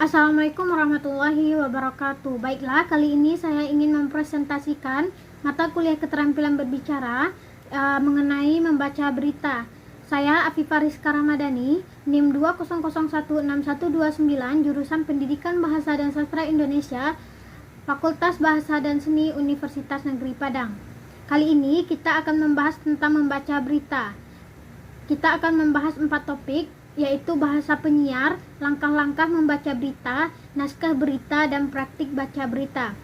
Assalamualaikum warahmatullahi wabarakatuh. Baiklah, kali ini saya ingin mempresentasikan mata kuliah keterampilan berbicara mengenai membaca berita. Saya Afifah Rizka Ramadhani, NIM 2001612 jurusan Pendidikan Bahasa dan Sastra Indonesia, Fakultas Bahasa dan Seni Universitas Negeri Padang. Kali ini kita akan membahas tentang membaca berita. Kita akan membahas 4 topik, yaitu bahasa penyiar, langkah-langkah membaca berita, naskah berita, dan praktik baca berita.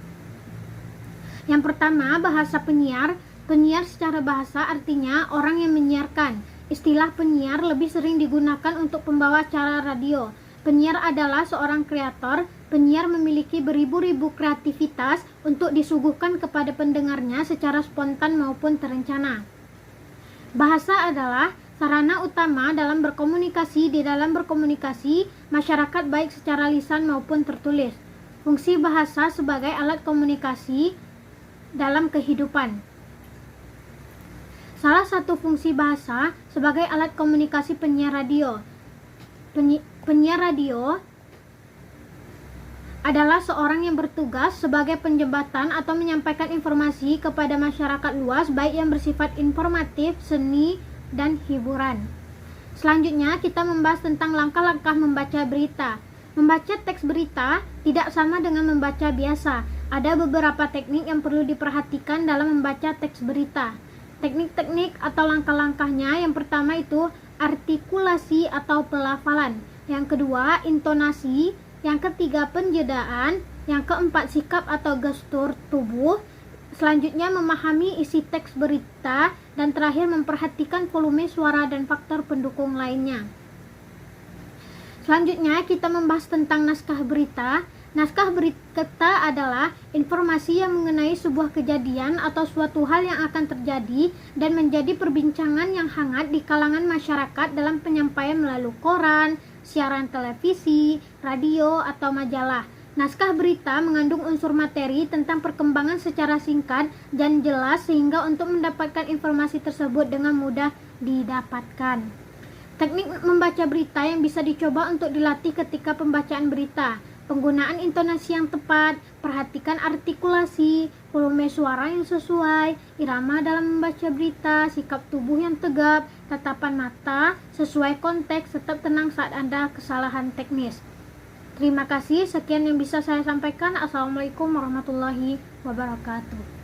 Yang pertama, bahasa penyiar. Penyiar secara bahasa artinya orang yang menyiarkan. Istilah penyiar lebih sering digunakan untuk pembawa acara radio. Penyiar adalah seorang kreator. Penyiar memiliki beribu-ribu kreativitas untuk disuguhkan kepada pendengarnya secara spontan maupun terencana. Bahasa adalah sarana utama dalam berkomunikasi. Di dalam berkomunikasi, masyarakat baik secara lisan maupun tertulis. Fungsi bahasa sebagai alat komunikasi dalam kehidupan. Salah satu fungsi bahasa sebagai alat komunikasi penyiar radio. Penyiar radio adalah seorang yang bertugas sebagai penjembatan atau menyampaikan informasi kepada masyarakat luas, baik yang bersifat informatif, seni, dan hiburan. Selanjutnya kita membahas tentang langkah-langkah membaca berita. Membaca teks berita tidak sama dengan membaca biasa. Ada beberapa teknik yang perlu diperhatikan dalam membaca teks berita. Teknik-teknik atau langkah-langkahnya, yang pertama itu artikulasi atau pelafalan, yang kedua intonasi, yang ketiga penjedaan, yang keempat sikap atau gestur tubuh. Selanjutnya memahami isi teks berita, dan terakhir memperhatikan volume suara dan faktor pendukung lainnya. Selanjutnya kita membahas tentang naskah berita. Naskah berita adalah informasi yang mengenai sebuah kejadian atau suatu hal yang akan terjadi dan menjadi perbincangan yang hangat di kalangan masyarakat dalam penyampaian melalui koran, siaran televisi, radio, atau majalah. Naskah berita mengandung unsur materi tentang perkembangan secara singkat dan jelas sehingga untuk mendapatkan informasi tersebut dengan mudah didapatkan. Teknik membaca berita yang bisa dicoba untuk dilatih ketika pembacaan berita. Penggunaan intonasi yang tepat, perhatikan artikulasi, volume suara yang sesuai, irama dalam membaca berita, sikap tubuh yang tegap, tatapan mata sesuai konteks, tetap tenang saat ada kesalahan teknis. Terima kasih, sekian yang bisa saya sampaikan. Assalamualaikum warahmatullahi wabarakatuh.